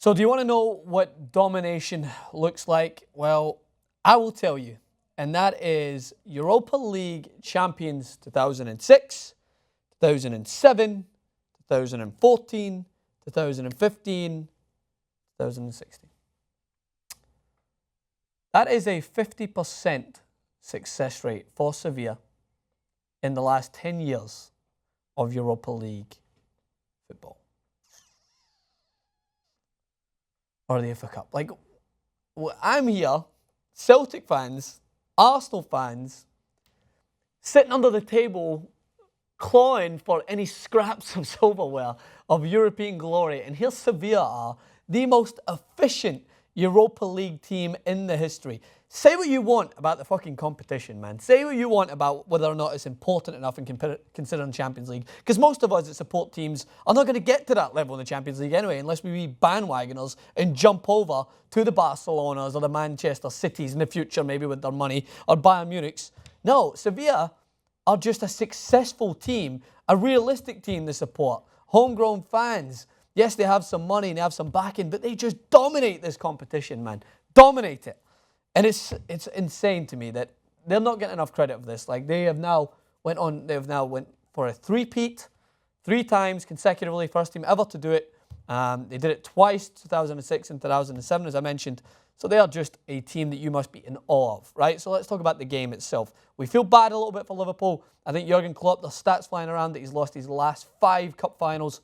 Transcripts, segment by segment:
So do you want to know what domination looks like? Well, I will tell you. And that is Europa League champions 2006, 2007, 2014, 2015, 2016. That is a 50% success rate for Sevilla in the last 10 years of Europa League football. Or the UEFA Cup. Like, I'm here, Celtic fans, Arsenal fans, sitting under the table, clawing for any scraps of silverware of European glory. And here Sevilla are, the most efficient Europa League team in the history. Say what you want about the fucking competition, man. Say what you want about whether or not it's important enough in considering Champions League. Because most of us that support teams are not going to get to that level in the Champions League anyway, unless we be bandwagoners and jump over to the Barcelonas or the Manchester Cities in the future, maybe with their money, or Bayern Munich's. No, Sevilla are just a successful team, a realistic team to support. Homegrown fans. Yes, they have some money and they have some backing, but they just dominate this competition, man. Dominate it. And it's insane to me that they're not getting enough credit for this. Like, they have now went for a three-peat, 3 times consecutively, first team ever to do it. They did it twice, 2006 and 2007, as I mentioned. So they are just a team that you must be in awe of, right? So let's talk about the game itself. We feel bad a little bit for Liverpool. I think Jurgen Klopp, the stats flying around that he's lost his last 5 cup finals.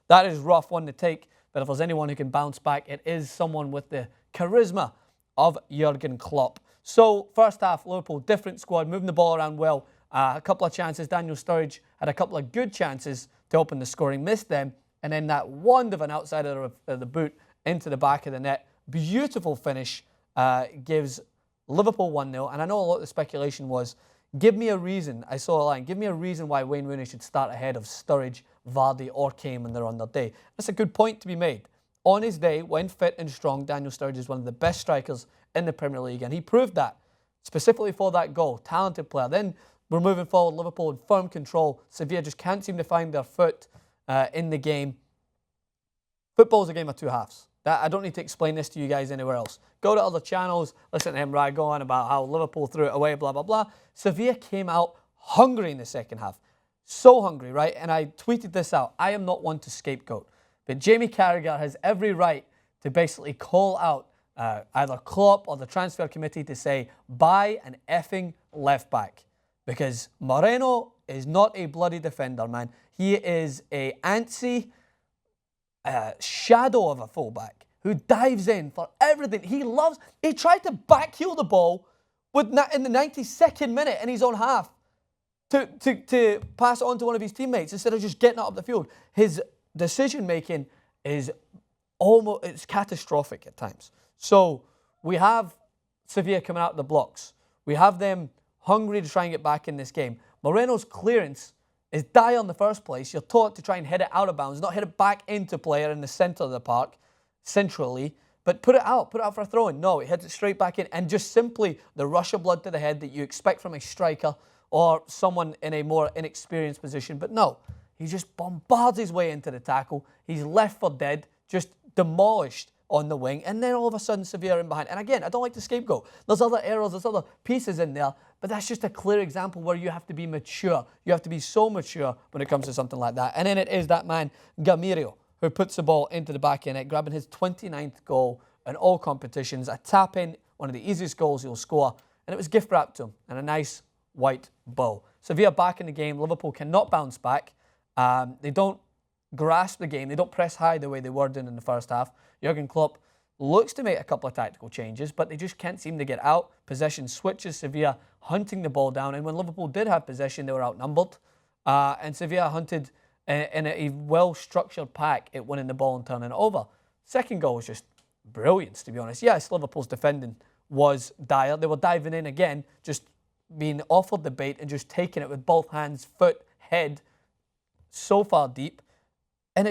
That is a rough one to take. But if there's anyone who can bounce back, it is someone with the charisma of Jurgen Klopp. So first half, Liverpool, different squad, moving the ball around well. A couple of chances. Daniel Sturridge had a couple of good chances to open the scoring, missed them. And then that wand of an outsider of the boot into the back of the net. Beautiful finish gives Liverpool 1-0. And I know a lot of the speculation was, give me a reason. I saw a line. Give me a reason why Wayne Rooney should start ahead of Sturridge, Vardy or Kane when they're on their day. That's a good point to be made. On his day, when fit and strong, Daniel Sturridge is one of the best strikers in the Premier League. And he proved that, specifically for that goal. Talented player. Then we're moving forward. Liverpool in firm control. Sevilla just can't seem to find their foot in the game. Football is a game of 2 halves. I don't need to explain this to you guys anywhere else. Go to other channels, listen to him go on about how Liverpool threw it away, blah, blah, blah. Sevilla came out hungry in the second half. So hungry, right? And I tweeted this out. I am not one to scapegoat. But Jamie Carragher has every right to basically call out either Klopp or the transfer committee to say, buy an effing left back. Because Moreno is not a bloody defender, man. He is a antsy shadow of a fullback who dives in for everything. He tried to backheel the ball in the 92nd minute in his own half to pass it on to one of his teammates instead of just getting it up the field. His decision making is it's catastrophic at times. So we have Sevilla coming out of the blocks. We have them hungry to try and get back in this game. Moreno's clearance is dire in the first place. You're taught to try and hit it out of bounds, not hit it back into player in the centre of the park, centrally, but put it out for a throw-in. No, he hits it straight back in, and just simply the rush of blood to the head that you expect from a striker or someone in a more inexperienced position. But no, he just bombards his way into the tackle. He's left for dead, just demolished on the wing, and then all of a sudden Sevilla are in behind. And again, I don't like to scapegoat. There's other errors, there's other pieces in there, but that's just a clear example where you have to be mature. You have to be so mature when it comes to something like that. And then it is that man, Gameiro, who puts the ball into the back of the net, grabbing his 29th goal in all competitions. A tap-in, one of the easiest goals he'll score. And it was gift-wrapped to him, and a nice white bow. Sevilla back in the game. Liverpool cannot bounce back. They don't grasp the game. They don't press high the way they were doing in the first half. Jurgen Klopp looks to make a couple of tactical changes, but they just can't seem to get out. Possession switches, Sevilla hunting the ball down. And when Liverpool did have possession, they were outnumbered. And Sevilla hunted in a well-structured pack at winning the ball and turning it over. Second goal was just brilliance, to be honest. Yes, Liverpool's defending was dire. They were diving in again, just being offered the bait and just taking it with both hands, foot, head, so far deep. And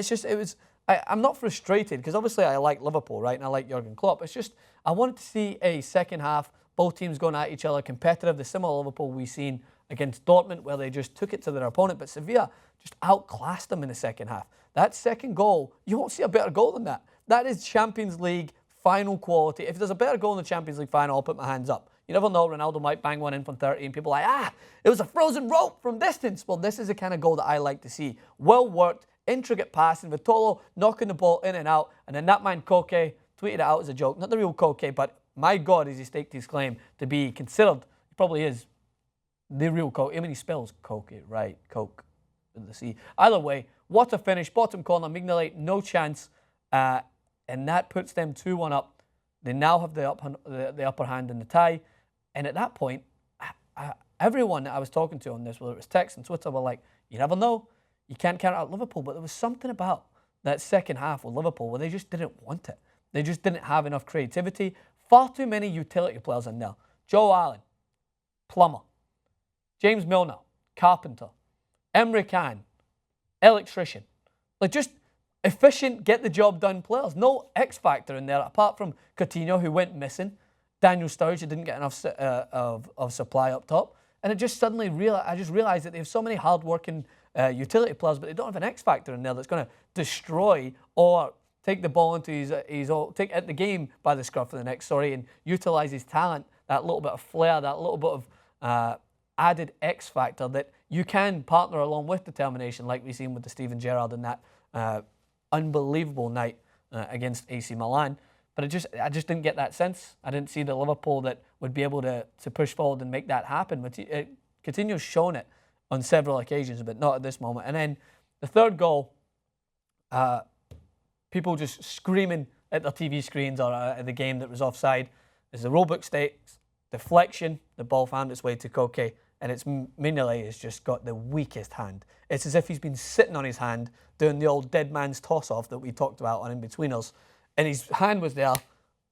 I'm not frustrated because obviously I like Liverpool, right? And I like Jurgen Klopp. It's just, I wanted to see a second half, both teams going at each other, competitive, the similar Liverpool we've seen against Dortmund where they just took it to their opponent. But Sevilla just outclassed them in the second half. That second goal, you won't see a better goal than that. That is Champions League final quality. If there's a better goal in the Champions League final, I'll put my hands up. You never know, Ronaldo might bang one in from 30 and people are like, it was a frozen rope from distance. Well, this is the kind of goal that I like to see. Well worked, intricate passing, Vitolo knocking the ball in and out, and then that man Koke tweeted it out as a joke. Not the real Koke, but my God, has he staked his claim to be considered, he probably is, the real Coke. I mean, he spells Coke, right? Coke with the C. Either way, what a finish. Bottom corner, Mignolet, no chance. And that puts them 2-1 up. They now have the upper hand in the tie. And at that point, everyone that I was talking to on this, whether it was text and Twitter, were like, you never know. You can't count out Liverpool. But there was something about that second half with Liverpool where they just didn't want it. They just didn't have enough creativity. Far too many utility players in there. Joe Allen, plumber. James Milner, carpenter. Emre Can, electrician. Like, just efficient, get the job done players. No X factor in there apart from Coutinho, who went missing. Daniel Sturridge, who didn't get enough of supply up top. And it just suddenly I just realised that they have so many hard-working utility players, but they don't have an X factor in there that's going to destroy or take the ball into take the game by the scruff of the neck, and utilise his talent, that little bit of flair, that little bit of added X factor that you can partner along with determination, like we've seen with the Steven Gerrard in that unbelievable night against AC Milan. But I just didn't get that sense. I didn't see the Liverpool that would be able to push forward and make that happen. But Coutinho's shown it on several occasions, but not at this moment. And then the third goal, people just screaming at their TV screens or at the game that was offside, as the rulebook states, deflection, the ball found its way to Koke, and it's Mignolet has just got the weakest hand. It's as if he's been sitting on his hand doing the old dead man's toss-off that we talked about on In-Betweeners, and his hand was there,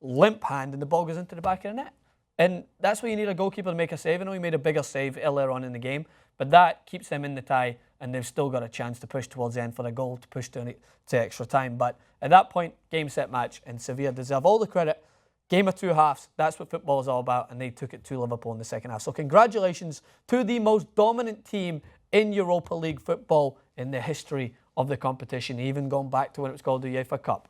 limp hand, and the ball goes into the back of the net. And that's where you need a goalkeeper to make a save. I know he made a bigger save earlier on in the game, but that keeps them in the tie, and they've still got a chance to push towards the end for a goal to push to extra time. But at that point, game, set, match, and Sevilla deserve all the credit. Game of two halves, that's what football is all about, and they took it to Liverpool in the second half. So congratulations to the most dominant team in Europa League football in the history of the competition, even going back to when it was called the UEFA Cup.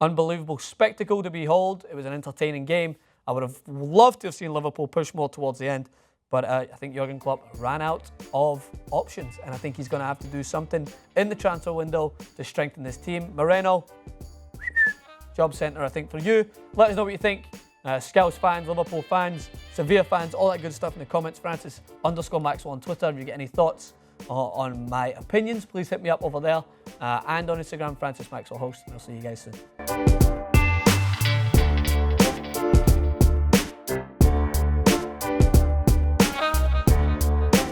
Unbelievable spectacle to behold. It was an entertaining game. I would have loved to have seen Liverpool push more towards the end, but I think Jurgen Klopp ran out of options, and I think he's going to have to do something in the transfer window to strengthen this team. Moreno, job centre, I think, for you. Let us know what you think. Scouse fans, Liverpool fans, Sevilla fans, all that good stuff in the comments. Francis_Maxwell on Twitter. If you get any thoughts on my opinions, please hit me up over there. And on Instagram, Francis Maxwell Host. And I'll see you guys soon.